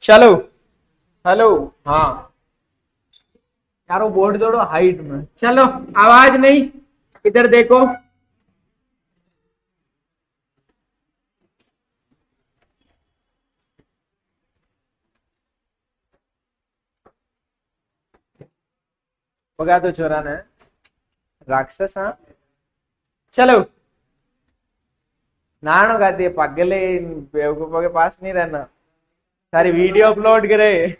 चलो। हेलो। हाँ यार वो बोर्ड जोड़ो हाइट में। चलो आवाज नहीं, इधर देखो। भगा तो छोरा ने राक्षस। हाँ चलो। नानो गाती है पागले, इन बेवकूफों के पास नहीं रहना, सारी वीडियो अपलोड करे।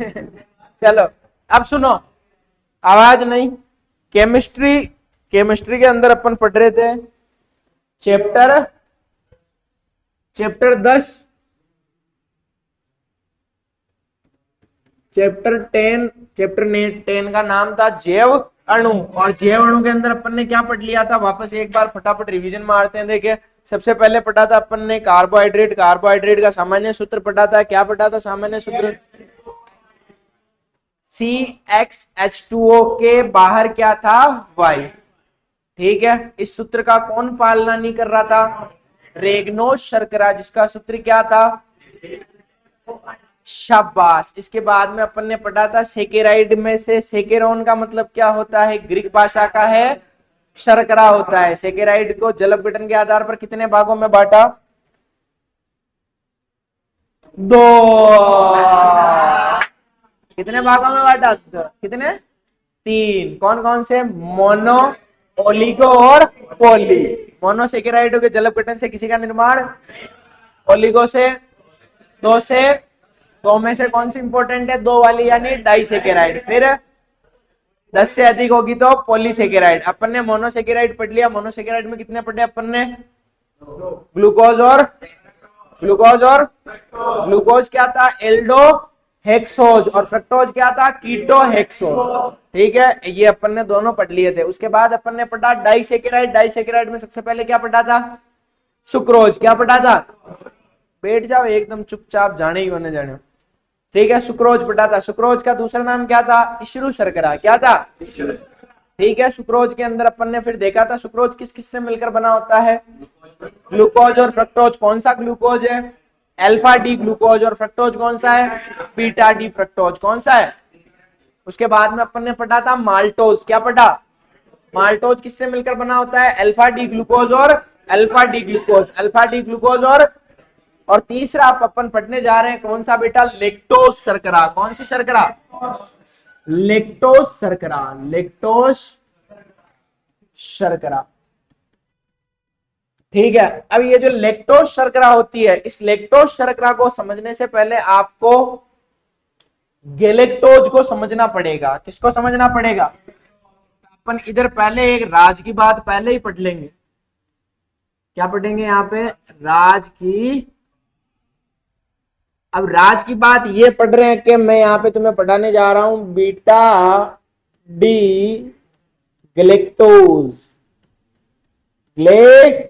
चलो अब सुनो, आवाज नहीं। केमिस्ट्री, केमिस्ट्री के अंदर अपन पढ़ रहे थे चैप्टर चैप्टर 10, चैप्टर 10 का नाम था जैव अणु। और जैव अणु के अंदर अपन ने क्या पढ़ लिया था, वापस एक बार फटाफट रिवीजन मारते हैं। देखिए सबसे पहले पढ़ा था अपन ने कार्बोहाइड्रेट, कार्बोहाइड्रेट का सामान्य सूत्र पढ़ा था। क्या पढ़ा था सामान्य सूत्र? CxH2O के बाहर क्या था? Y। ठीक है, इस सूत्र का कौन पालना नहीं कर रहा था? रेगनोस शर्करा, जिसका सूत्र क्या था? शाबाश। इसके बाद में अपन ने पढ़ा था सेकेराइड में से सेकेरोन का मतलब क्या होता है? ग्रीक भाषा का है शर्करा होता है। सेकेराइड को जल अपघटन के आधार पर कितने भागों में बांटा? 2। कितने भागों में बांटा? कितने? 3। कौन कौन से? मोनो, ओलिगो और पोली। मोनोसेकेराइडों के जल अपघटन से किसी का निर्माण, ओलिगो से, 2 से, 2 में से कौन सी इंपॉर्टेंट है? 2 वाली यानी डाइसेकेराइड। फिर 10 से अधिक होगी तो पॉलीसेकेराइड। अपन ने मोनोसेकेराइड पढ़ लिया। मोनोसेकेराइड में कितने पढ़े अपन ने? ग्लूकोज और ग्लूकोज और ग्लूकोज क्या था? Aldo hexose. और फ्रक्टोज क्या था? Ketohexose. ठीक है, ये अपन ने दोनों पढ़ लिए थे। उसके बाद अपन ने पढ़ा डाइसेकेराइड। डाइसेकेराइड में सबसे पहले क्या पढ़ा था? सुक्रोज। क्या पढ़ा था? बैठ जाओ एकदम चुपचाप, जाने ही होने जाने। ठीक है, सुक्रोज पढ़ा था। सुक्रोज का दूसरा नाम क्या था? इशरू शर्करा। क्या था? ठीक है, सुक्रोज के अंदर अपन ने फिर देखा था सुक्रोज किस किस से मिलकर बना होता है? ग्लूकोज और फ्रक्टोज। कौन सा ग्लूकोज है? Alpha D glucose. और फ्रक्टोज कौन सा है? Beta D fructose. कौन सा है? उसके बाद में अपन ने पढ़ा था माल्टोज। क्या पढ़ा? माल्टोज किससे मिलकर बना होता है? अल्फा डी ग्लूकोज और alpha D glucose. Alpha D glucose और तीसरा आप अपन पढ़ने जा रहे हैं कौन सा बेटा? लेक्टोज शर्करा। कौन सी शर्करा? लेक्टोज शर्करा। लेक्टोज शर्करा। ठीक है, अब ये जो लेक्टोज शर्करा होती है, इस लेक्टोज शर्करा को समझने से पहले आपको गैलेक्टोज को समझना पड़ेगा। किसको समझना पड़ेगा? अपन इधर पहले एक राज की बात पहले ही पढ़ लेंगे। क्या पढ़ेंगे यहाँ पे? राज की। अब राज की बात ये पढ़ रहे हैं कि मैं यहाँ पे तुम्हें पढ़ाने जा रहा हूं बीटा डी ग्लेक्टोज। ग्लेक्टोज।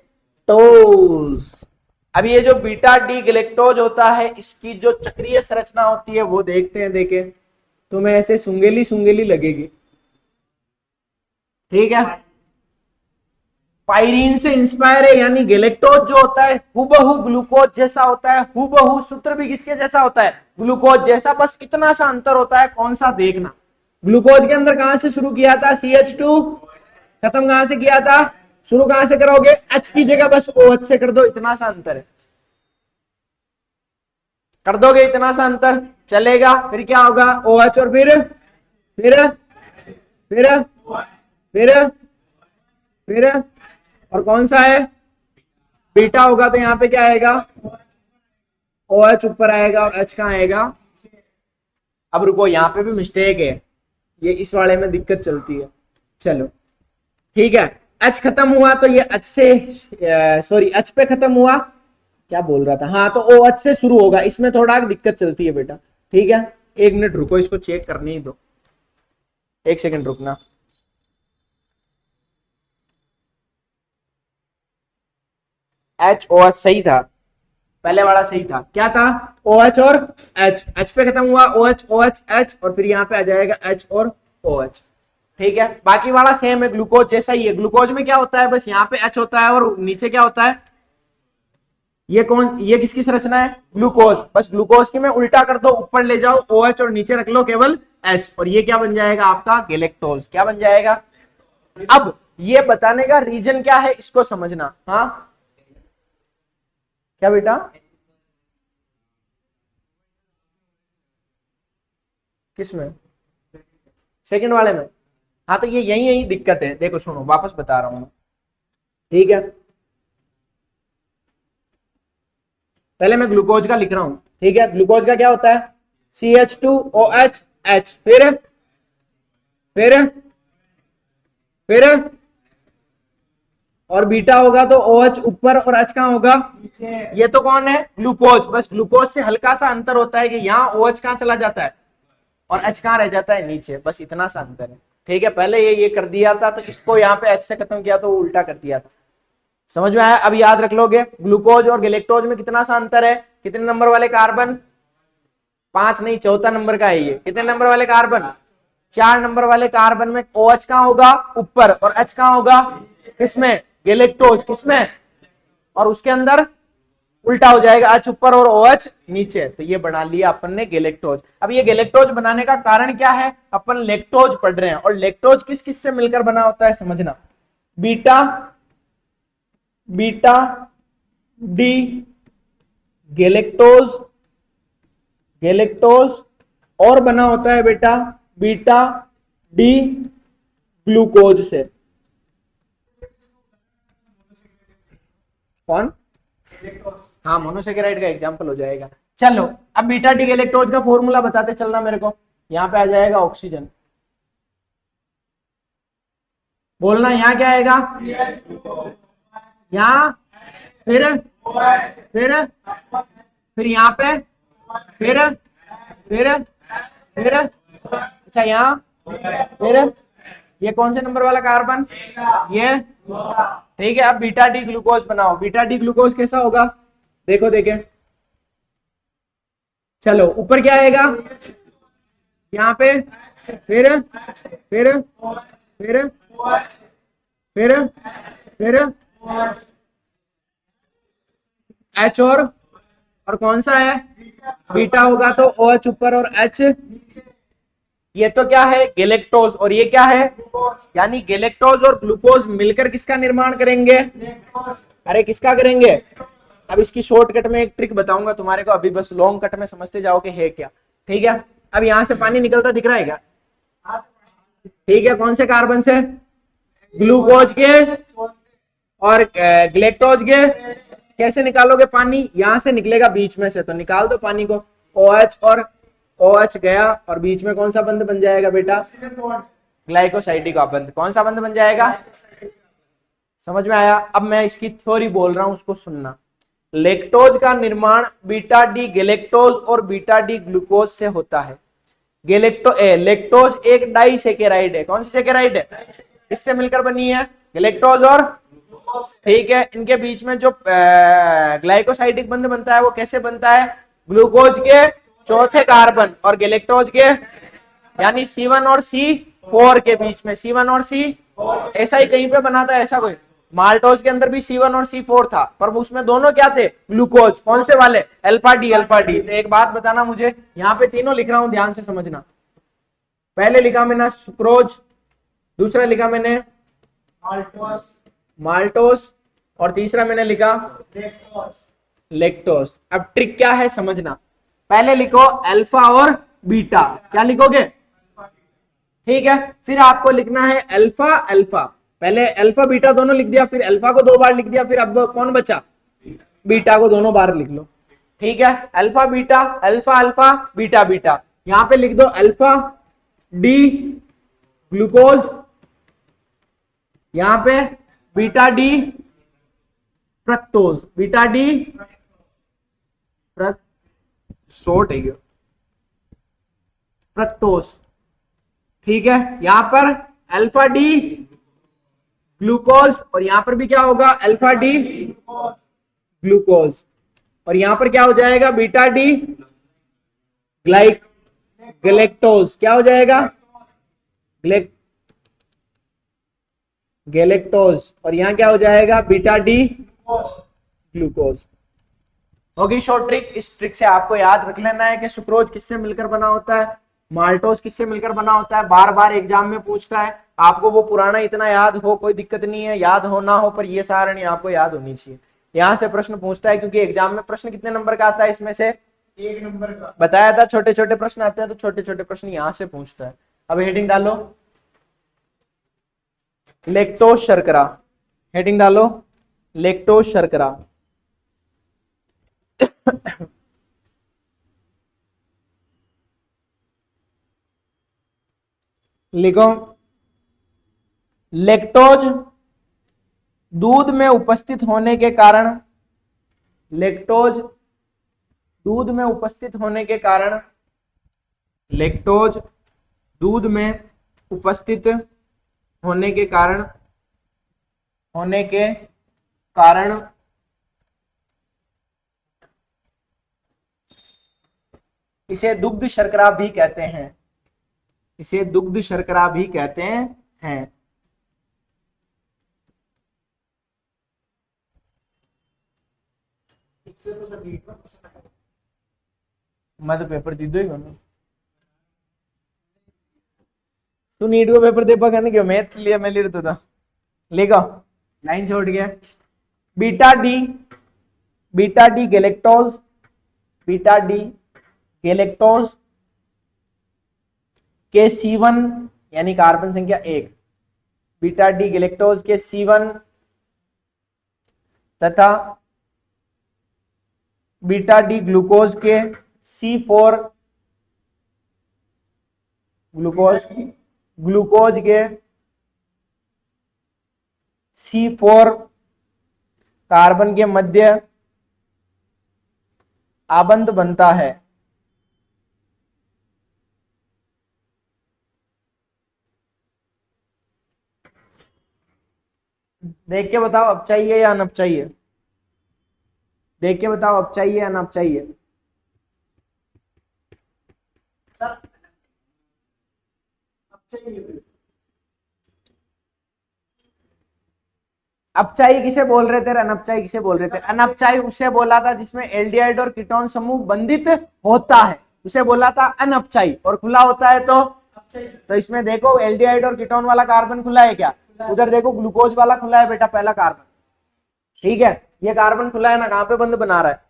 अब ये जो बीटा डी ग्लेक्टोज होता है, इसकी जो चक्रीय संरचना होती है वो देखते हैं। देखे तुम्हें ऐसे सुंगेली सुंगेली लगेगी। ठीक है, पायरीन से इंस्पायर है, यानी गैलेक्टोज जो होता है हुबहू ग्लूकोज जैसा होता है। हुबहू सूत्र भी किसके जैसा होता है? ग्लूकोज जैसा। बस इतना सा अंतर होता है। कौन सा? देखना। ग्लूकोज के अंदर कहां से शुरू किया था? CH2। खत्म कहां से किया था? शुरू कहां से करोगे? H की जगह बस OH से कर दो। इतना सा अंतर है, कर दोगे इतना सा अंतर चलेगा। फिर क्या होगा? OH और फिर फिर फिर फिर और कौन सा है? बीटा होगा। तो यहाँ पे क्या आएगा? OH ऊपर आएगा और H कहाँ आएगा? अब रुको, यहाँ पे भी मिस्टेक है, ये इस वाले में दिक्कत चलती है। चलो ठीक है, H खत्म हुआ तो ये H से सॉरी H पे खत्म हुआ। क्या बोल रहा था? हाँ, तो OH से शुरू होगा। इसमें थोड़ा दिक्कत चलती है बेटा। ठीक है, 1 मिनट रुको, इसको चेक करने ही दो। 1 सेकंड रुकना। HOH सही था, पहले वाला सही था। क्या था? OH और H पे खत्म हुआ। OH OH H और फिर यहाँ पे आ जाएगा H और OH। ठीक है, बाकी वाला सेम है, ग्लूकोज जैसा ही है। ग्लूकोज में क्या होता है? बस यहाँ पे H होता है और नीचे क्या होता है? ये किसकी संरचना है? ग्लूकोज। बस ग्लूकोज की मैं उल्टा कर दो, ऊपर ले जाओ OH और नीचे रख लो केवल H, और ये क्या बन जाएगा आपका? गैलेक्टोज। क्या बन जाएगा? अब ये बताने का रीजन क्या है इसको समझना। हाँ क्या बेटा? किसमें? सेकंड वाले में? हाँ तो ये यही यही दिक्कत है। देखो सुनो, वापस बता रहा हूं मैं, ठीक है? पहले मैं ग्लूकोज का लिख रहा हूं, ठीक है? ग्लूकोज का क्या होता है? CH2OH H, फिर और बीटा होगा तो OH ऊपर और H कहां होगा? ये तो कौन है? ग्लूकोज। बस ग्लूकोज से हल्का सा अंतर होता है कि यहाँ OH कहां चला जाता है और H कहां रह जाता है? नीचे। बस इतना सा अंतर है, ठीक है? पहले ये कर दिया था तो इसको यहाँ पे H से खत्म किया तो उल्टा कर दिया था। समझ में आया? अब याद रख लोगे ग्लूकोज और गैलेक्टोज में कितना सा अंतर है? कितने नंबर वाले कार्बन? 5 नहीं, चौथा नंबर का है ये। कितने नंबर वाले कार्बन? 4 नंबर वाले कार्बन में OH कहां होगा? ऊपर, और H कहां होगा? किसमें? गैलेक्टोज। किसमें? और उसके अंदर उल्टा हो जाएगा, H ऊपर और OH नीचे। तो ये बना लिया अपन ने गैलेक्टोज। अब ये गैलेक्टोज बनाने का कारण क्या है? अपन लैक्टोज पढ़ रहे हैं, और लैक्टोज किस किस से मिलकर बना होता है समझना। बीटा डी गैलेक्टोज और बना होता है बेटा बीटा डी ग्लूकोज से। कौन? हाँ, मोनोसेकेराइड का एग्जांपल हो जाएगा। चलो अब बीटा डी गैलेक्टोज का फॉर्मूला बताते चलना मेरे को। यहां पे आ जाएगा ऑक्सीजन, बोलना यहां क्या आएगा? यहां फिर यहाँ पे फिर अच्छा यहाँ फिर ये कौन से नंबर वाला कार्बन? ये, ठीक है? अब बीटा डी ग्लूकोज बनाओ। बीटा डी ग्लूकोज कैसा होगा? देखो देखे, चलो ऊपर क्या आएगा? यहाँ पे फिर H और कौन सा है? बीटा होगा तो OH ऊपर और H। ये तो क्या है? गैलेक्टोज। और ये क्या है? यानी गैलेक्टोज और ग्लूकोज मिलकर किसका निर्माण करेंगे? अरे किसका करेंगे? अब इसकी शॉर्टकट में एक ट्रिक बताऊंगा तुम्हारे को, अभी बस लॉन्ग कट में समझते जाओ कि है क्या, ठीक है? अब यहां से पानी निकलता दिख रहा है क्या? ठीक है, कौन से कार्बन से? ग्लूकोज के और गैलेक्टोज के। कैसे निकालोगे पानी? यहां से निकलेगा बीच में से, तो निकाल दो पानी को। OH और OH गया, और बीच में कौन सा बंध बन जाएगा बेटा? ग्लाइकोसाइड का बंध। कौन सा बंध बन जाएगा? समझ में आया? अब मैं इसकी थ्योरी बोल रहा हूं, उसको सुनना। लैक्टोज का निर्माण बीटा डी गैलेक्टोज और बीटा डी ग्लूकोज से होता है। लैक्टोज एक डाइसेकेराइड है। कौन सी सेकेराइड है? इससे मिलकर बनी है गैलेक्टोज और, ठीक है? इनके बीच में जो ग्लाइकोसाइडिक बंध बनता है वो कैसे बनता है? ग्लूकोज के चौथे कार्बन और गैलेक्टोज के, यानी C1 और C4 के बीच में। C1 और C, ऐसा ही कहीं पे बना था ऐसा कोई? माल्टोज के अंदर भी C1 और C4 था, पर उसमें दोनों क्या थे? ग्लूकोज। कौन से वाले? Alpha D. तो एक बात बताना मुझे, यहाँ पे तीनों लिख रहा हूं, ध्यान से समझना। पहले लिखा मैंने सुक्रोज, दूसरा लिखा मैंने माल्टोस, और तीसरा मैंने लिखा लैक्टोस। अब ट्रिक क्या है समझना। पहले लिखो अल्फा और बीटा। क्या लिखोगे? ठीक है, फिर आपको लिखना है अल्फा अल्फा। पहले अल्फा बीटा दोनों लिख दिया, फिर अल्फा को 2 बार लिख दिया, फिर अब कौन बचा? बीटा को दोनों बार लिख लो, ठीक है? Alpha beta, alpha alpha, beta beta. यहां पे लिख दो अल्फा डी ग्लूकोज, यहां पे beta D fructose. Beta D short है फ्रक्टोज, ठीक है? यहां पर अल्फा डी ग्लूकोज, और यहां पर भी क्या होगा? अल्फा डी ग्लूकोज, और यहां पर क्या हो जाएगा? Beta D galactose. क्या हो जाएगा? गैलेक्टोज, और यहां क्या हो जाएगा? Beta D glucose. होगी शॉर्ट ट्रिक। इस ट्रिक से आपको याद रख लेना है कि सुक्रोज किससे मिलकर बना होता है, माल्टोज किससे मिलकर बना होता है। बार बार एग्जाम में पूछता है, आपको वो पुराना इतना याद हो कोई दिक्कत नहीं है, याद हो ना हो, पर ये सारणी आपको याद होनी चाहिए। यहां से प्रश्न पूछता है, क्योंकि एग्जाम में प्रश्न कितने नंबर का आता है, इसमें से 1 नंबर का बताया था। छोटे छोटे प्रश्न आते हैं, तो छोटे छोटे प्रश्न यहां से पूछता है। अब हेडिंग डालो, लेक्टोज शर्करा। हेडिंग डालो, लेक्टोज शर्करा। लिखो, लेक्टोज दूध में उपस्थित होने के कारण, लेक्टोज दूध में उपस्थित होने के कारण, लेक्टोज दूध में उपस्थित होने के कारण, होने के कारण इसे दुग्ध शर्करा भी कहते हैं, इसे दुग्ध शर्करा भी कहते हैं। मैं तो पेपर दी दो ही मैंने, तू नीट को पेपर दे पागा नहीं, क्यों मैथ लिया मैं लिख था। लिखो, लाइन छोड़ गया, beta D, beta D galactose, beta D galactose के C1 यानी कार्बन संख्या 1, बीटा डी गैलेक्टोज के C1 तथा बीटा डी ग्लूकोज के C4, ग्लूकोज ग्लूकोज के C4 कार्बन के मध्य आबंध बनता है। देख के बताओ अब चाहिए या नब चाहिए, देख के बताओ अब चाहिए या नब चाहिए। अपचाई किसे बोल रहे थे, अनपचाई किसे बोल रहे थे? अनपचाई उसे बोला था जिसमें एल्डिहाइड और कीटोन समूह बंधित होता है, उसे बोला था अनपचाई। और खुला होता है तो इसमें देखो एल्डिहाइड और कीटोन वाला कार्बन खुला है क्या, उधर देखो ग्लूकोज वाला खुला है बेटा, पहला कार्बन। ठीक है, ये कार्बन खुला है ना, कहां पे बंद बना रहा है?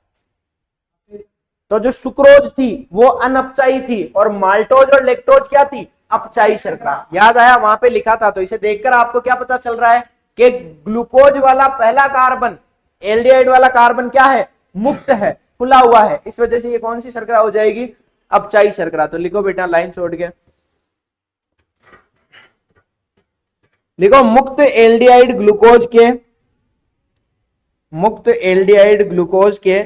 तो जो सुक्रोज थी वो अनपचाई थी, और माल्टोज और लेक्टोज क्या थी? अपचाई शर्करा। याद आया, वहां पे लिखा था। तो इसे देखकर आपको क्या पता चल रहा है कि ग्लूकोज वाला पहला कार्बन, एल्डिहाइड वाला कार्बन क्या है? मुक्त है, खुला हुआ है। इस वजह से ये कौन सी शर्करा हो जाएगी? अपचाई शर्करा। तो लिखो बेटा, लाइन छोड़ के लिखो, मुक्त एल्डिहाइड ग्लूकोज के, मुक्त एल्डिहाइड ग्लूकोज के,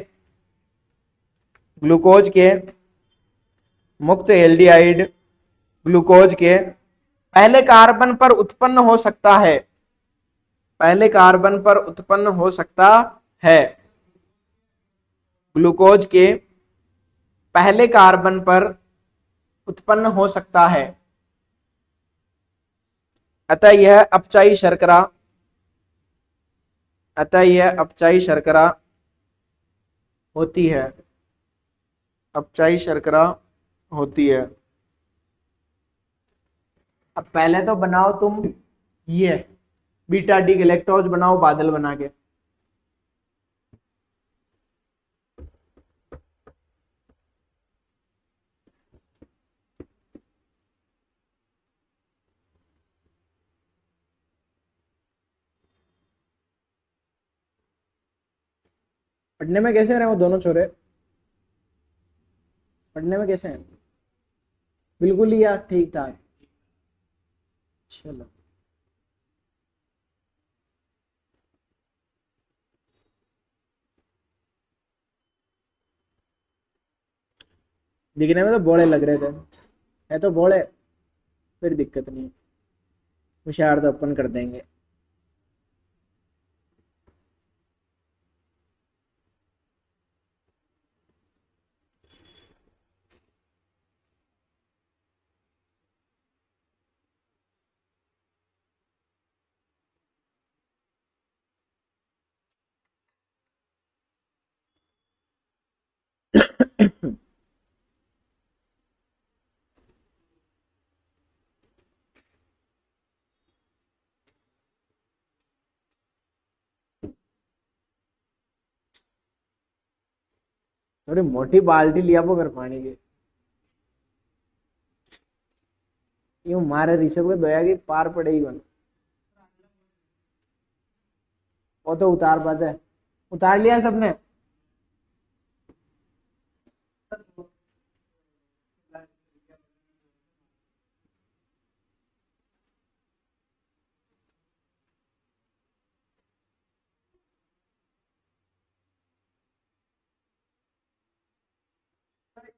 ग्लूकोज के, मुक्त एल्डिहाइड ग्लूकोज के पहले कार्बन पर उत्पन्न हो सकता है, पहले कार्बन पर उत्पन्न हो सकता है, ग्लूकोज के पहले कार्बन पर उत्पन्न हो सकता है। अतः यह अपचाई शर्करा, अतः यह अपचाई शर्करा होती है, अपचाई शर्करा होती है। अब पहले तो बनाओ तुम ये बीटा डी गैलेक्टोज बनाओ बादल बना के। पढ़ने में कैसे रहे वो दोनों छोरे, पढ़ने में कैसे हैं? बिल्कुल ही यार ठीक ठाक। चलो, दिखने में तो बोले लग रहे थे, है तो बोले, फिर दिक्कत नहीं, होशियार तो अपन कर देंगे। थोड़ी मोटी बाल्टी लिया वो कर पानी की, यूं मारे ऋषभ को दया की पार पड़ेगी बन। वो तो उतार पाते है। उतार लिया सबने।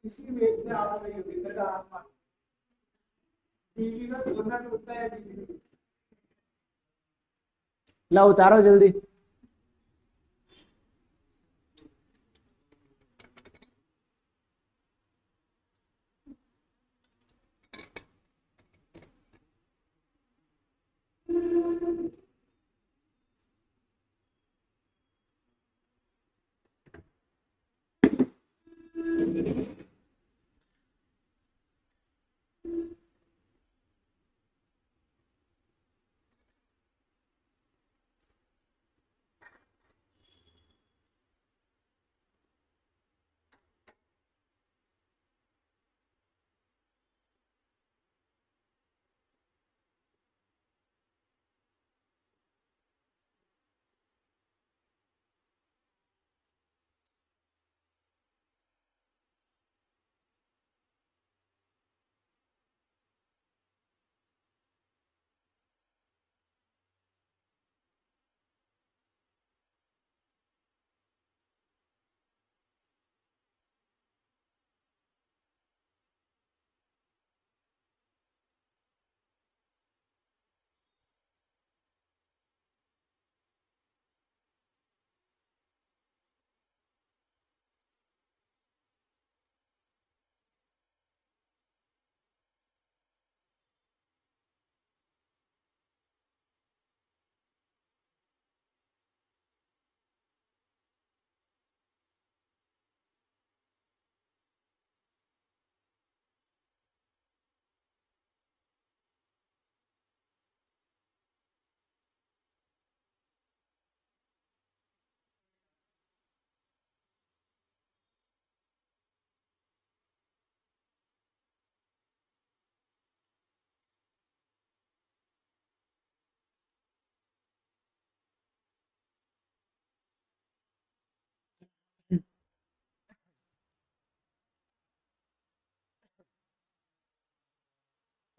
इसी वेग से आ रही होगी इधर का आसमान, टीवी का कोना टूटता है टीवी। ला उतारो जल्दी।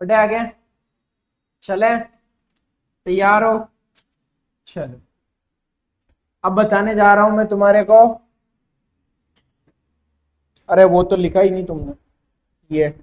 बड़े आगे चले, तैयार हो? चलो, अब बताने जा रहा हूं मैं तुम्हारे को। अरे वो तो लिखा ही नहीं तुमने, ये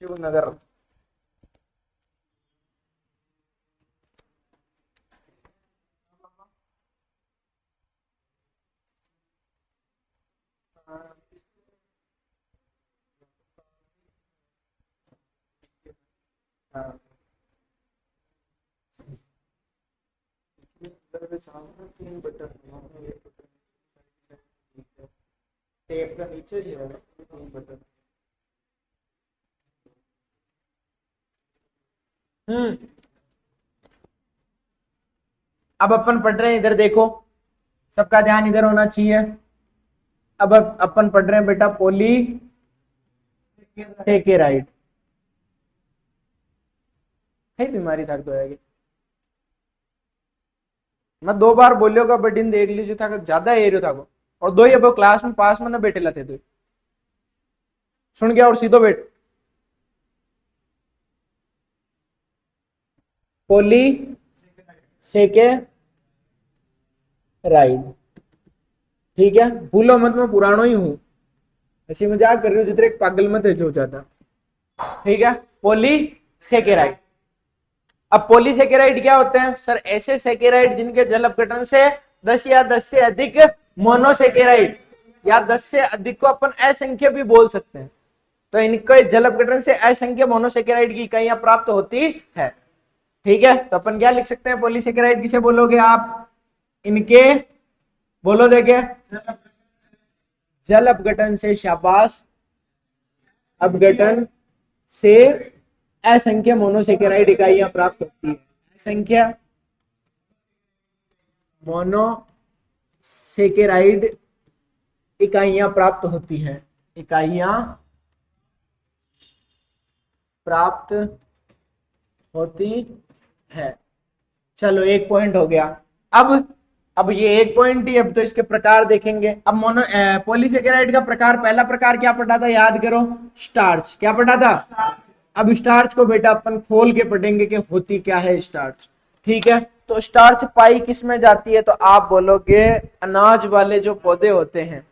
शिवनगर। हाँ। तीन बटन, टेप का नीचे ही है तीन बटन। अब अपन पढ़ रहे हैं, इधर देखो, सबका ध्यान इधर होना चाहिए। अब अपन पढ़ रहे हैं बेटा पोली सेकेराइड। है बीमारी था तो आएगी। मैं 2 बार बोलियो का बडिन देख लीजिए था ज्यादा एरियो था वो। और दो ही अब क्लास में पास में ना बैठे लाते दो, सुन गया और सीधो बैठ। पोली सेकेराइड, ठीक है, भूलो मत मैं पुरानो ही हूं, ऐसी मजाक कर रही हूँ जितने एक पागल मत है हो जाता। ठीक है, पोली सेकेराइड। अब पॉलीसेकेराइड क्या होते हैं सर? ऐसे सेकेराइड जिनके जल अपघटन से 10 या 10 से अधिक मोनोसेकेराइड, या 10 से अधिक को अपन असंख्य भी बोल सकते हैं। तो इनके जल अपघटन से असंख्य मोनोसेकेराइड की इकाइयां प्राप्त होती है। ठीक है, तो अपन क्या लिख सकते हैं? पॉलीसेकेराइड किसे बोलोगे आप? इनके, बोलो देखे, जल अपघटन से, शाबाश, अपघटन से असंख्य मोनोसेकेराइड इकाइयां प्राप्त होती है। असंख्य मोनोसेकेराइड इकाइयां प्राप्त होती हैं, इकाइयां प्राप्त होती है। चलो एक पॉइंट हो गया। अब ये एक पॉइंट ही, अब तो इसके प्रकार देखेंगे। अब मोनो पॉलीसेकेराइड का प्रकार, पहला प्रकार क्या पढ़ा था याद करो? स्टार्च। क्या पढ़ा था? अब स्टार्च को बेटा अपन खोल के पढ़ेंगे कि होती क्या है स्टार्च। ठीक है, तो स्टार्च पाई किस में जाती है? तो आप बोलोगे अनाज वाले जो पौधे होते हैं,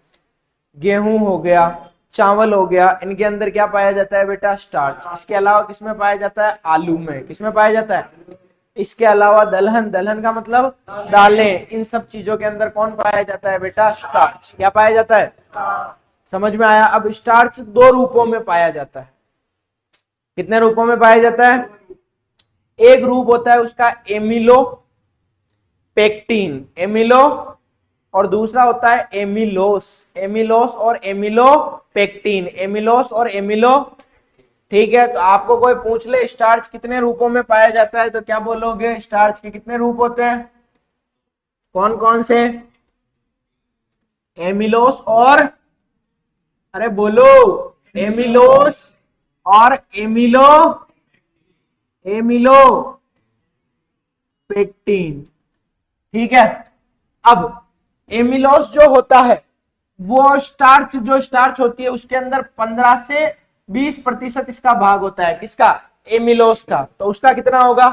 गेहूं हो गया, चावल हो गया, इनके अंदर क्या पाया जाता है बेटा? स्टार्च। इसके अलावा किसमें पाया जाता है? आलू में। किसमें पाया जाता है? इसके अलावा दलहन, दलहन का मतलब दालें, इन सब चीजों के अंदर कौन पाया जाता है बेटा? स्टार्च। क्या पाया जाता है? समझ में आया? अब स्टार्च 2 रूपों में पाया जाता है। कितने रूपों में पाया जाता है? एक रूप होता है उसका एमिलो पेक्टिन, एमिलो, और दूसरा होता है एमिलोस। एमिलोस और एमिलो पेक्टिन, एमिलोस और एमिलो। ठीक है, तो आपको कोई पूछ ले स्टार्च कितने रूपों में पाया जाता है, तो क्या बोलोगे? स्टार्च के कितने रूप होते हैं? कौन कौन से? एमिलोस और, अरे बोलो, एमिलोस और एमिलो पेक्टिन। ठीक है, अब एमिलोस जो होता है वो स्टार्च, जो स्टार्च होती है उसके अंदर 15 से 20% इसका भाग होता है। किसका? एमिलोस का। तो उसका कितना होगा?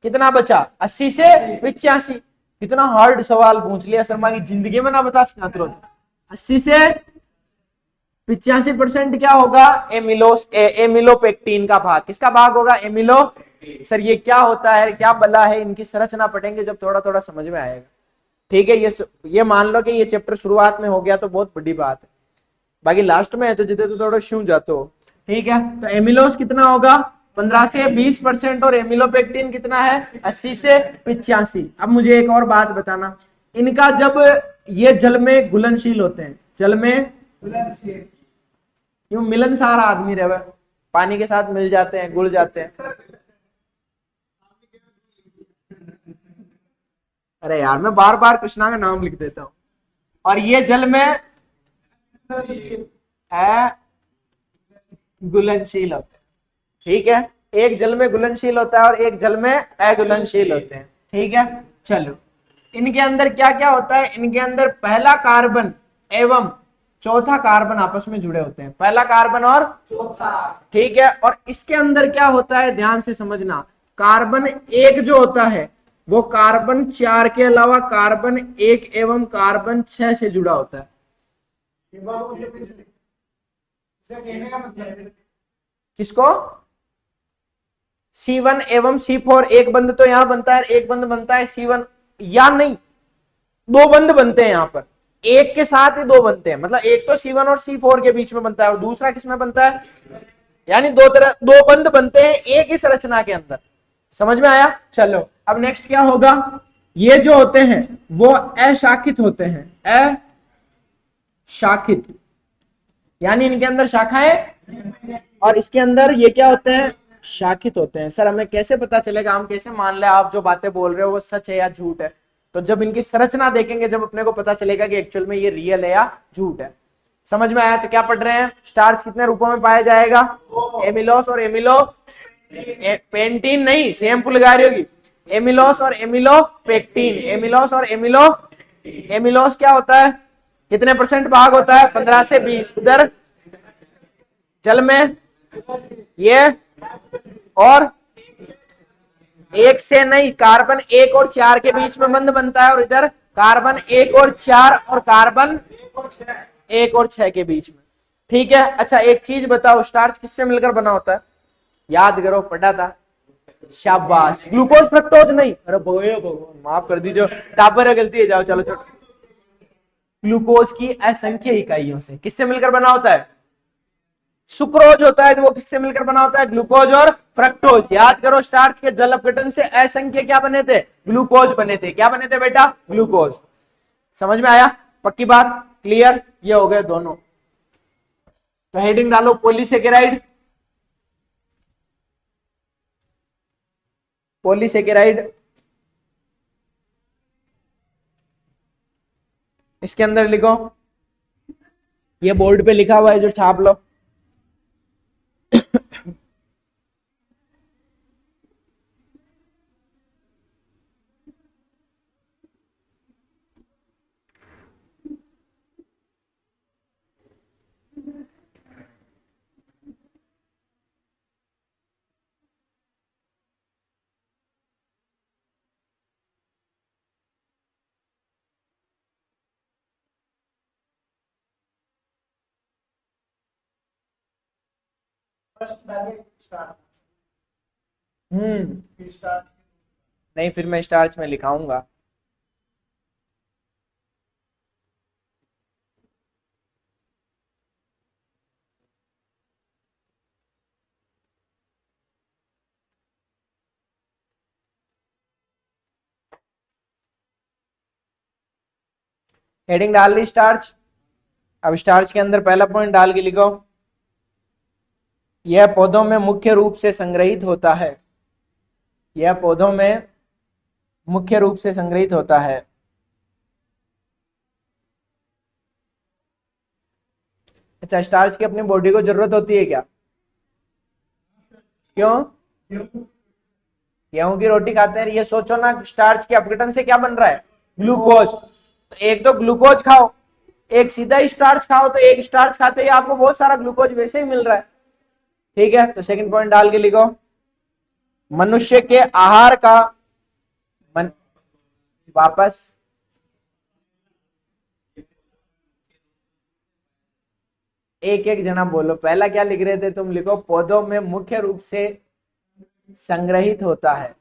कितना बचा? 80 से 85। कितना हार्ड सवाल पूछ लिया शर्मा की जिंदगी में ना बता सकते। 80 से 85% क्या होगा? एमिलोस, एमिलोपेक्टिन का भाग। किसका भाग होगा? एमिलो। सर ये क्या होता है, क्या बला है? इनकी संरचना पढ़ेंगे जब थोड़ा थोड़ा समझ में आएगा। ठीक है, ये मान लो कि ये चैप्टर शुरुआत में हो गया तो बहुत बड़ी बात है, बाकी लास्ट में है तो जितने तो थोड़ा क्यों जाते हो। ठीक है, तो एमिलोस कितना होगा? 15 से 20%, और एमिलोपेक्टिन कितना है? 80 से 85। अब मुझे एक और बात बताना, इनका जब ये जल में घुलनशील होते हैं, जल में यूं मिलनसार आदमी रहे, पानी के साथ मिल जाते हैं, घुल जाते हैं। अरे यार मैं बार बार कृष्णा का नाम लिख देता हूं। और ये जल में है घुलनशील होते हैं। ठीक है, एक जल में घुलनशील होता है और एक जल में अघुलनशील होते हैं। ठीक है, चलो इनके अंदर क्या क्या होता है? इनके अंदर पहला कार्बन एवं चौथा कार्बन आपस में जुड़े होते हैं, पहला कार्बन और चौथा। ठीक है, और इसके अंदर क्या होता है ध्यान से समझना, कार्बन एक जो होता है वो कार्बन 4 के अलावा कार्बन 1 एवं कार्बन 6 से जुड़ा होता है। किसको? C1 एवं C4 एक बंद तो यहां बनता है, एक बंद बनता है C1, या नहीं, दो बंद बनते हैं यहां पर, एक के साथ ही दो बनते हैं, मतलब एक तो C1 और C4 के बीच में बनता है और दूसरा किसमें बनता है, यानी दो तरह दो बंद बनते हैं एक ही संरचना के अंदर। समझ में आया? चलो अब नेक्स्ट क्या होगा, ये जो होते हैं वो अशाखित होते हैं, अशाखित, यानी इनके अंदर शाखाएं, और इसके अंदर ये क्या होते हैं, शाखित होते हैं। सर हमें कैसे पता चलेगा, हम कैसे मान ले आप जो बातें बोल रहे हो वो सच है या झूठ है? तो जब इनकी संरचना देखेंगे जब अपने को पता चलेगा कि एक्चुअल में ये रियल है या झूठ है। समझ में आया? तो क्या पढ़ रहे हैं, स्टार्च कितने रूपों में पाया जाएगा, एमिलोस और एमिलो पेंटीन नहीं, सेम फुल गा रही होगी, एमिलोस और एमिलो पेक्टीन, एमिलोस और एमिलो, एमिलोस क्या होता है, कितने परसेंट भाग होता है, 15 से 20, उधर जल में ये, और एक से नहीं, कार्बन एक और चार के बीच में बंध बनता है, और इधर कार्बन एक और चार और कार्बन एक और छह के बीच में। ठीक है, अच्छा एक चीज बताओ, स्टार्च किससे मिलकर बना होता है, याद करो, पढ़ा था, शाबाश, ग्लूकोज फ्रक्टोज नहीं, अरे भगवान माफ कर दीजिए, टापर है, गलती है, जाओ चलो चलो। ग्लूकोज की असंख्य इकाइयों से किससे मिलकर बना होता है, सुक्रोज होता है, तो वो किससे मिलकर बना होता है, ग्लूकोज और फ्रक्टोज। याद करो, स्टार्च के जल अपघटन से असंख्य क्या बने थे, ग्लूकोज बने थे। क्या बने थे बेटा, ग्लूकोज। समझ में आया? पक्की बात, क्लियर? ये हो गए दोनों। तो हेडिंग डालो पॉलीसेकेराइड, पॉलीसेकेराइड, इसके अंदर लिखो, ये बोर्ड पे लिखा हुआ है जो छाप लो। नहीं, फिर मैं स्टार्च में लिखाऊंगा। हेडिंग डाल ली स्टार्च। अब स्टार्च के अंदर पहला पॉइंट डाल के लिखो, यह पौधों में मुख्य रूप से संग्रहित होता है, यह पौधों में मुख्य रूप से संग्रहित होता है। अच्छा, स्टार्च की अपनी बॉडी को जरूरत होती है क्या, क्यों, गेहूं की रोटी खाते हैं, ये सोचो ना, स्टार्च के अपघटन से क्या बन रहा है, ग्लूकोज। तो एक तो ग्लूकोज खाओ, एक सीधा ही स्टार्च खाओ, तो एक स्टार्च खाते ही आपको बहुत सारा ग्लूकोज वैसे ही मिल रहा है। ठीक है, तो सेकंड पॉइंट डाल के लिखो, मनुष्य के आहार का मन, वापस एक एक जना बोलो, पहला क्या लिख रहे थे तुम, लिखो पौधों में मुख्य रूप से संग्रहित होता है।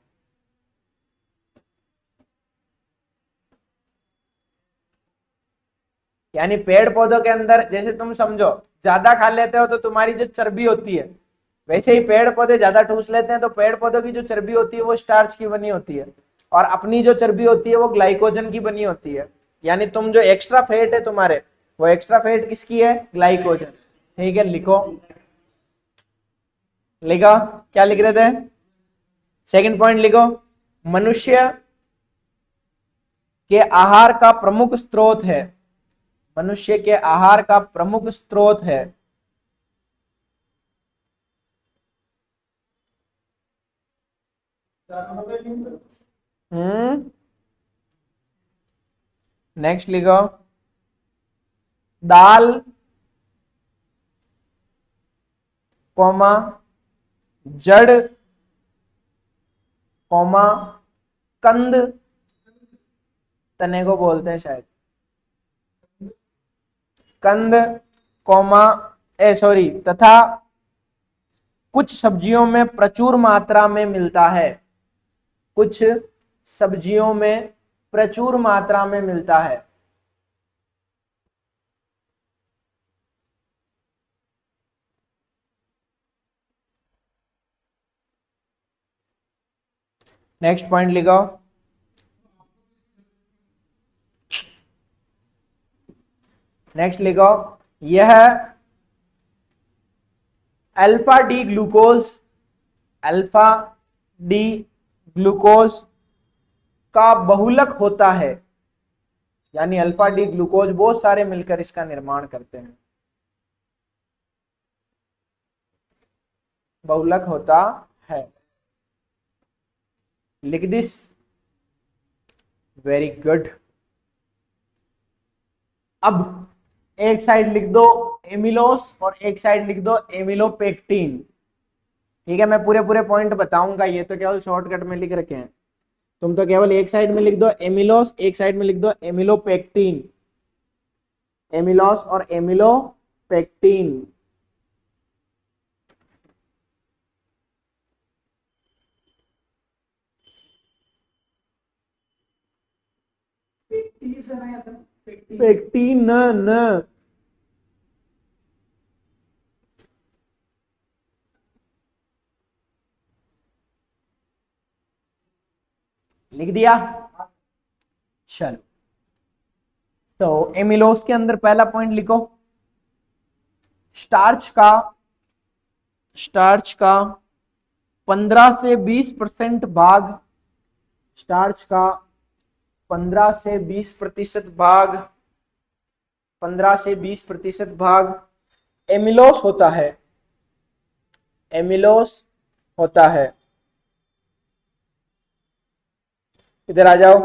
यानी पेड़ पौधों के अंदर, जैसे तुम समझो ज्यादा खा लेते हो तो तुम्हारी जो चर्बी होती है, वैसे ही पेड़ पौधे ज्यादा ठूस लेते हैं तो पेड़ पौधों की जो चर्बी होती है वो स्टार्च की बनी होती है, और अपनी जो चर्बी होती है वो ग्लाइकोजन की बनी होती है। यानी तुम जो एक्स्ट्रा फैट है तुम्हारे, वो एक्स्ट्रा फैट किसकी है, ग्लाइकोजन। ठीक है, लिखो, लिखा, क्या लिख रहे थे, सेकंड पॉइंट लिखो, मनुष्य के आहार का प्रमुख स्रोत है, मनुष्य के आहार का प्रमुख स्रोत है। नेक्स्ट लिखो, दाल, कौमा, जड़, कौमा, कंद, तने को बोलते हैं शायद, कंद कौमा सॉरी तथा कुछ सब्जियों में प्रचुर मात्रा में मिलता है। कुछ सब्जियों में प्रचुर मात्रा में मिलता है। नेक्स्ट पॉइंट लिखो। नेक्स्ट लिखो, यह alpha D glucose, alpha D glucose का बहुलक होता है। यानी अल्फा डी ग्लूकोज बहुत सारे मिलकर इसका निर्माण करते हैं, बहुलक होता है। लिख दिस, वेरी गुड। अब एक साइड लिख दो एमिलोस और एक साइड लिख दो एमिलोपेक्टिन। ठीक है, मैं पूरे पूरे पॉइंट बताऊंगा, ये तो केवल शॉर्टकट में लिख रखे हैं। तुम तो केवल एक साइड में लिख दो एमिलोस, एक साइड में लिख दो एमिलोपेक्टिन। एमिलोस और एमिलोपेक्टिन। पेक्टिन न लिख दिया। चलो, तो एमिलोस के अंदर पहला पॉइंट लिखो, स्टार्च का 15 से 20% भाग, स्टार्च का 15 से 20% भाग, 15 से 20% भाग एमिलोस होता है। एमिलोस होता है। इधर आ जाओ,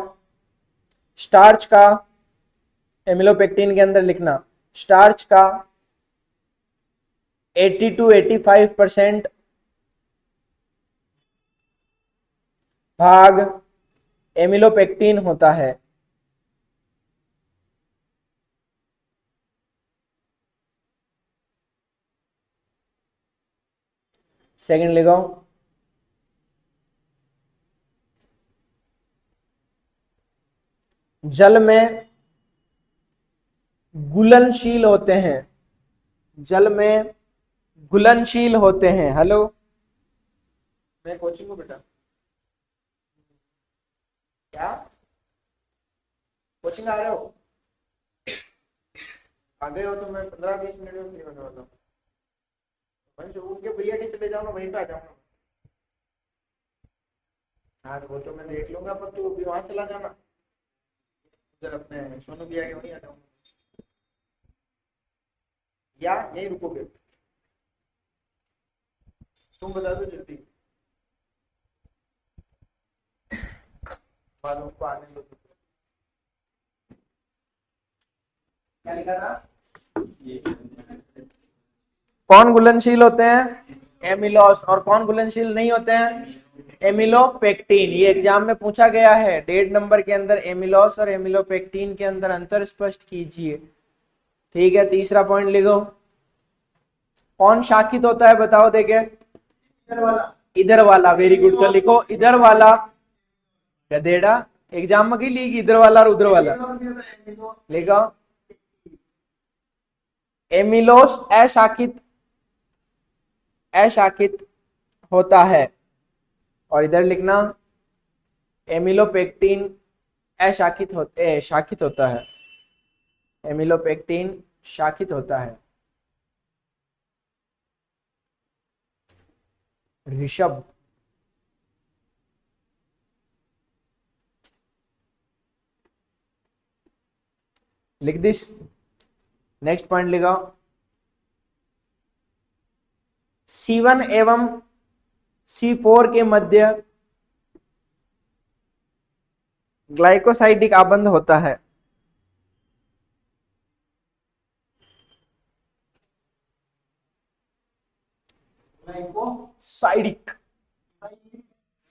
स्टार्च का, एमिलोपेक्टिन के अंदर लिखना, स्टार्च का 80 to 85% भाग एमिलोपेक्टिन होता है। सेकंड लिखो, जल में घुलनशील होते हैं, जल में घुलनशील होते हैं। हेलो, मैं कोचिंग को बेटा, क्या कोचिंग आ रहे हो? आ गए हो तो मैं 15-20 मिनट में फ्री होने वाला हूँ। वहीं से उनके भैया के चले जाओ ना, वहीं पे आ जाऊंगा। हाँ वो तो मैं देख लूंगा, पर तू अभी वहां चला जाना, उधर अपने सोनू भैया के वहीं आ जाऊंगा, या यहीं रुकोगे? तुम बता दो जल्दी, बाद में उनको आने दो। क्या लिखा था? कौन घुलनशील होते हैं? एमिलोस। और कौन घुलनशील नहीं होते हैं? एमिलोपेक्टिन। ये एग्जाम में पूछा गया है, 1.5 नंबर के अंदर एमिलोस और एमिलोपेक्टिन के अंदर अंतर स्पष्ट कीजिए। ठीक है, तीसरा पॉइंट लिखो, कौन शाखित होता है बताओ देखे? इधर वाला। Very good. तो लिखो इधर वाला, गधेड़ा, एग्जाम में की ली इधर वाला और उधर वाला। लिखो एमिलोस अशाखित, अशाखित होता है। और इधर लिखना एमिलोपेक्टिन अशाखित होते, शाखित होता है। एमिलोपेक्टिन शाखित होता है। ऋषभ, लिख दिस। नेक्स्ट पॉइंट लिखो, C1 एवं C4 के मध्य ग्लाइकोसाइडिक आबंध होता है। ग्लाइकोसाइडिक,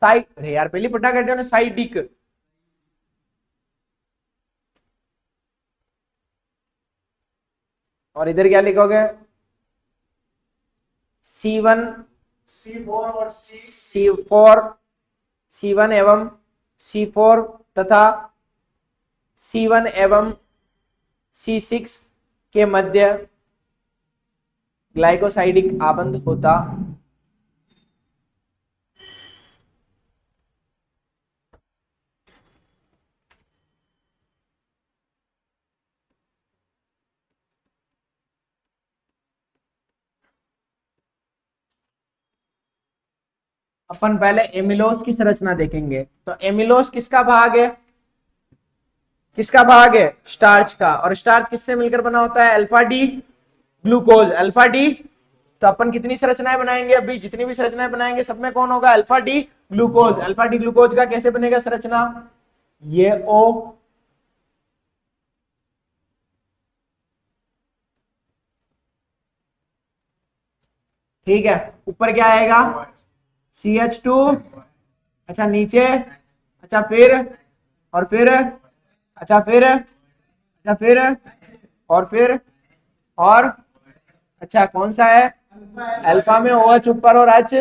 साइड, अरे यार पहले पढ़ा करते हो ना, साइडिक। और इधर क्या लिखोगे? C1 C4 और C4 C1 एवं C4 तथा C1 एवं C6 के मध्य ग्लाइकोसाइडिक आबंध होता अपन पहले एमिलोज की संरचना देखेंगे। तो एमिलोज किसका भाग है? किसका भाग है? स्टार्च का। और स्टार्च किससे मिलकर बना होता है? Alpha D glucose. Alpha D, तो अपन कितनी संरचनाएं बनाएंगे? अभी जितनी भी संरचनाएं बनाएंगे सब में कौन होगा? Alpha D glucose. Alpha D glucose का कैसे बनेगा संरचना? ये ओ, ठीक है। ऊपर क्या आएगा? CH2। अच्छा नीचे, अच्छा फिर, और फिर, अच्छा फिर, अच्छा फिर, और फिर, और अच्छा कौन सा है? अल्फा में OH ऊपर और H।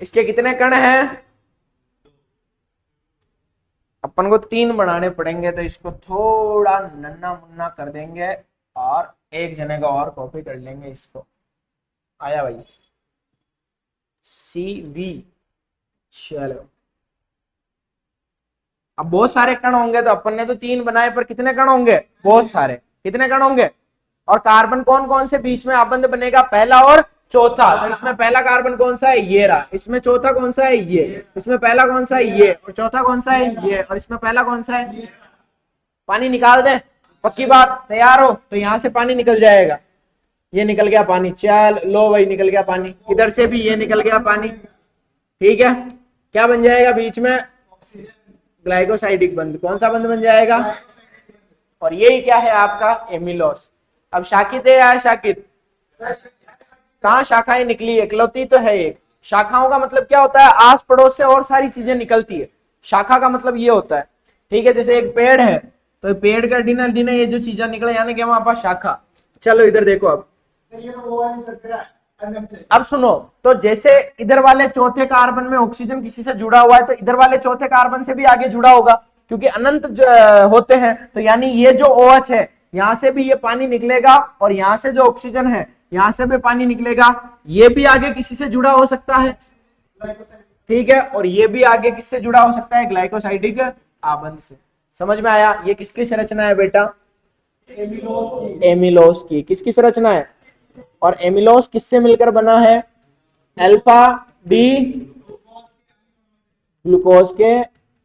इसके कितने कण हैं? अपन को 3 बनाने पड़ेंगे, तो इसको थोड़ा नन्ना मुन्ना कर देंगे और एक जने का और कॉपी कर लेंगे इसको। आया भाई? CV। चलो, अब बहुत सारे कण होंगे, तो अपन ने तो 3 बनाए, पर कितने कण होंगे? बहुत सारे। कितने कण होंगे? और कार्बन कौन कौन से बीच में आबंध बनेगा? पहला और चौथा। तो इसमें पहला कार्बन कौन सा है? ये रहा। इसमें चौथा कौन सा है? ये। इसमें पहला कौन सा है? ये। और चौथा कौन सा है? ये। और इसमें पहला कौन सा है? पानी निकाल दे। पक्की बात, तैयार हो? तो यहां से पानी निकल जाएगा। ये निकल गया पानी। चल लो भाई, निकल गया पानी। इधर से भी ये निकल गया पानी। ठीक है। क्या बन जाएगा बीच में? ग्लाइकोसाइडिक बंध। कौन सा बंध बन जाएगा? और यही क्या है आपका? एमिलोस। अब शाखित है या शाखित? कहाँ शाखाएं निकली? एकलौती तो है एक। शाखाओं का मतलब क्या होता है? आस पड़ोस से और सारी चीजें निकलती है। शाखा का मतलब ये होता है। ठीक है, जैसे एक पेड़ है, तो पेड़ का डिना डिना ये जो चीजें निकले, यानी कि हमारे पास शाखा। चलो इधर देखो अब सुनो। तो जैसे इधर वाले चौथे कार्बन में ऑक्सीजन किसी से जुड़ा हुआ है, तो इधर वाले चौथे कार्बन से भी आगे जुड़ा होगा, क्योंकि अनंत होते हैं। तो यानी ये जो OH है, यहां से भी ये पानी निकलेगा, और यहां से जो ऑक्सीजन है, यहां से भी पानी निकलेगा। ये भी आगे किसी से जुड़ा हो सकता है, ठीक है। और ये भी आगे किससे जुड़ा हो सकता है? ग्लाइकोसाइडिक आबंध से। समझ में आया? ये किसकी संरचना है बेटा? एमिलोस की। किसकी संरचना है? और एमिलोस किससे मिलकर बना है? अल्फा डी ग्लूकोज के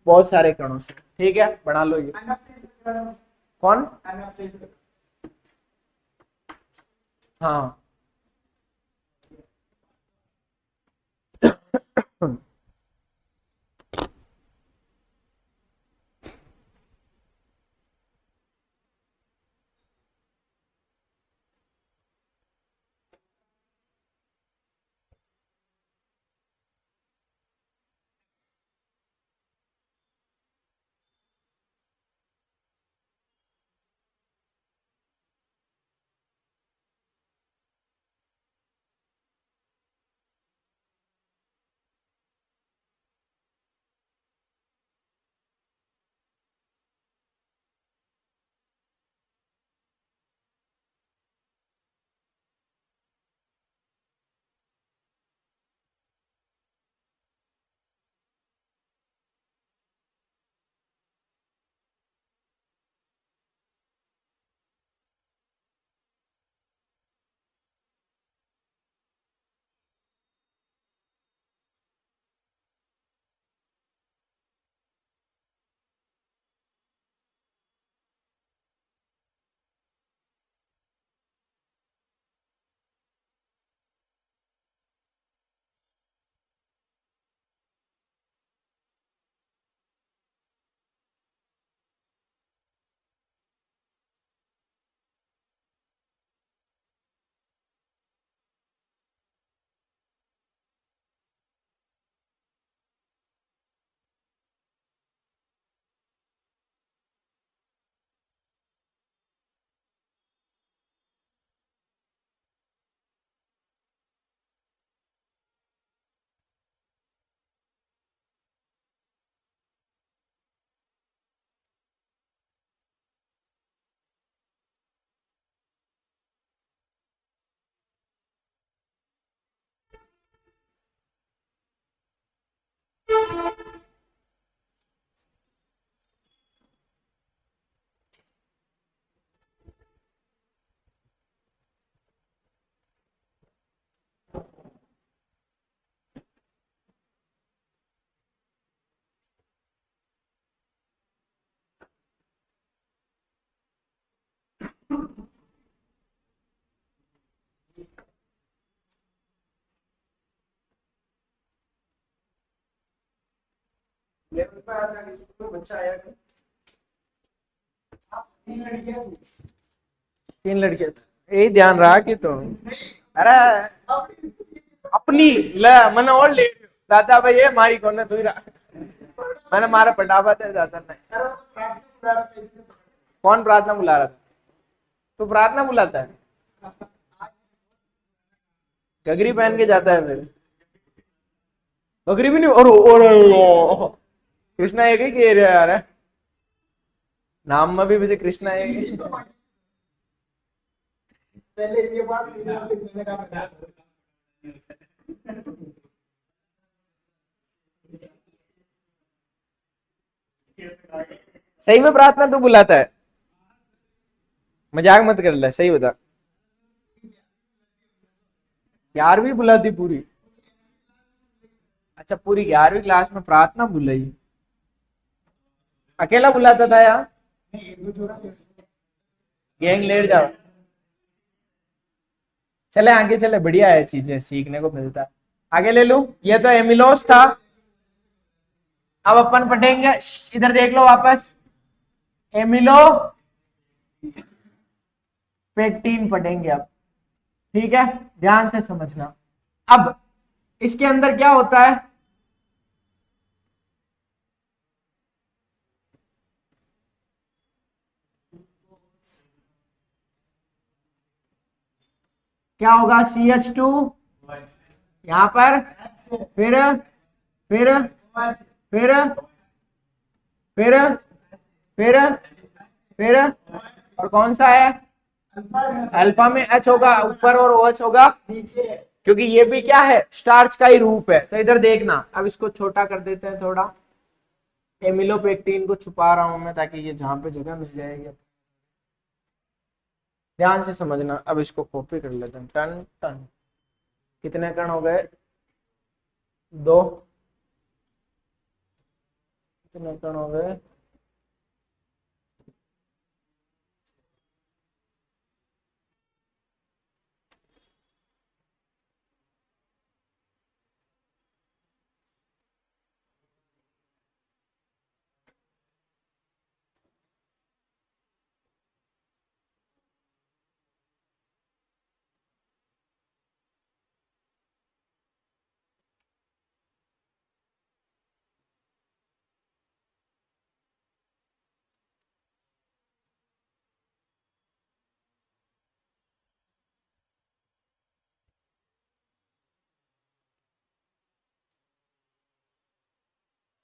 बहुत सारे कणों से। ठीक है, बना लो ये। कौन? हाँ। बच्चा आया क्या? तीन लड़कियां थी। 3 लड़कियां, यही ध्यान रहा कि तो अरे अपनी ले मैंने और ले दादा भाई ये मारी कोने तू ही रहा मैंने मारा पटावा थे दादा ने। कौन प्रार्थना बुला रहा था? तू प्रार्थना बुलाता है? गगरी पहन के जाता है फिर? गगरी भी नहीं और कृष्णा एक ही कह रहा यार है। नाम में भी मुझे कृष्णा एक ही। पहले ये बात मैंने कहा सही में प्रार्थना तू बुलाता है? मजाक मत कर ले, सही बता। 11वीं बुलाती पूरी? अच्छा पूरी 11वीं क्लास में प्रार्थना बुलाई? अकेला बुलाता था यार? गैंग लेट जाओ। चले आगे चले, बढ़िया है, चीजें सीखने को मिलता है। आगे ले लूं, ये तो एमिलोस था। अब अपन पढ़ेंगे, इधर देख लो वापस, एमिलो पेक्टिन पढ़ेंगे अब। ठीक है, ध्यान से समझना। अब इसके अंदर क्या होता है? क्या होगा? CH2 यहां पर, फिर फिर फिर फिर फिर फिर और कौन सा है? अल्फा में H होगा ऊपर और OH होगा नीचे। क्योंकि ये भी क्या है? स्टार्च का ही रूप है। तो इधर देखना, अब इसको छोटा कर देते हैं थोड़ा। एमिलोपेक्टिन को छुपा रहा हूं मैं ताकि ये जहां पे जगह मिल जाएगी। ध्यान से समझना। अब इसको कॉपी कर लेते हैं। टन टन कितने कण हो गए? 2। कितने कण हो गए?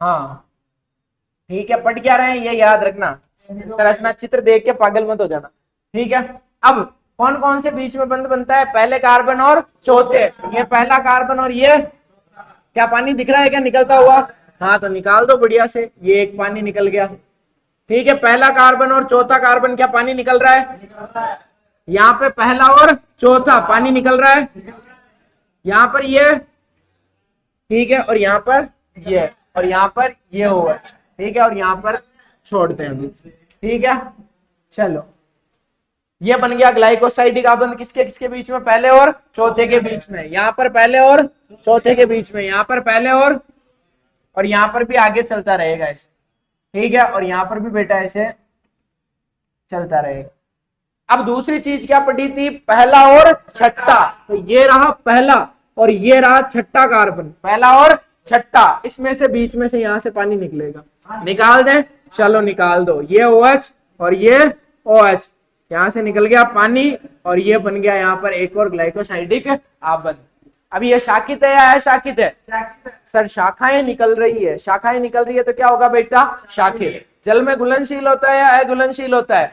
हाँ ठीक है, पढ़ क्या रहे हैं ये याद रखना। संरचना चित्र देख के पागल मत हो जाना। ठीक है, अब कौन कौन से बीच में बंध बनता है? पहले कार्बन और चौथे। ये पहला कार्बन और ये, क्या पानी दिख रहा है क्या निकलता हुआ? हाँ तो निकाल दो बढ़िया से। ये एक पानी निकल गया। ठीक है, पहला कार्बन और चौथा कार्बन, क्या पानी निकल रहा है? यहाँ पे पहला और चौथा पानी निकल रहा है। यहाँ पर ये, ठीक है, और यहाँ पर ये, और यहाँ पर ये होगा। ठीक है, और यहाँ पर छोड़ते हैं अभी। ठीक है, चलो ये बन गया ग्लाइकोसाइडिक आबंध किसके किसके बीच में? पहले और चौथे के बीच में। यहाँ पर पहले और चौथे के बीच में, यहाँ पर पहले और यहाँ पर भी आगे चलता रहेगा ऐसे। ठीक है, और यहाँ पर भी बेटा ऐसे चलता रहेगा। अब दूसरी चीज क्या पढ़ी थी? पहला और छठा। तो ये रहा पहला और ये रहा छठा कार्बन, पहला और छठा। इसमें से बीच में से यहां से पानी निकलेगा। निकाल दें? चलो निकाल दो। ये OH और ये OH, यहां से निकल गया पानी और ये बन गया यहाँ पर एक और ग्लाइकोसाइडिक आबंध। अब ये शाखित है या अशाखित है? सर शाखाएं निकल रही है। शाखाएं निकल रही है तो क्या होगा बेटा? शाखित। जल में घुलनशील होता है या अघुलनशील होता है?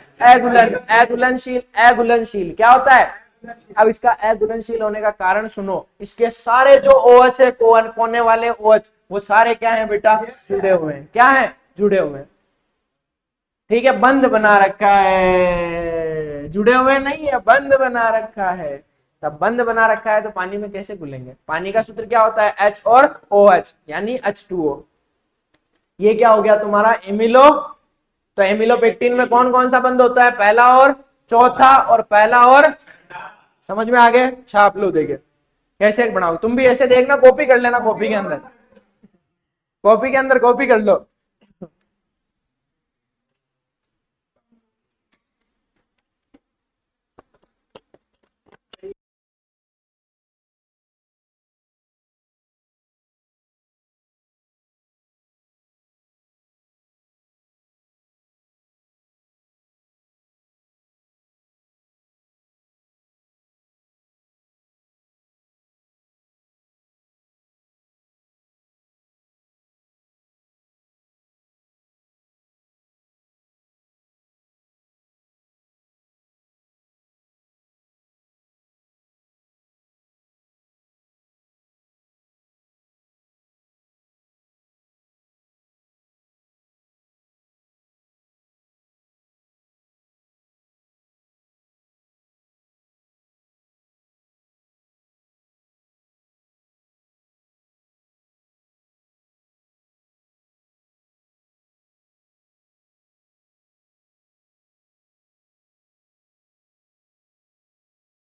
अघुलनशील। अघुलनशील क्या होता है? अब इसका अघुलनशील होने का कारण सुनो। इसके सारे जो OH है, कोने वाले OH, वो सारे क्या है बेटा? जुड़े हुए हैं। क्या है? जुड़े हुए हैं। ठीक है, बंद बना रखा है, जुड़े हुए नहीं है, बंद बना रखा है। तब बंद बना रखा है तो पानी में कैसे घुलेंगे? पानी का सूत्र क्या होता है? H और OH यानी H2O। ये क्या हो गया तुम्हारा? एमिलो। तो एमिलोपेक्टिन में कौन कौन सा बंद होता है? पहला और चौथा और पहला और समझ में आ गए? छाप लो, देखे कैसे बनाओ। तुम भी ऐसे देखना, कॉपी कर लेना, कॉपी के अंदर कॉपी कर लो।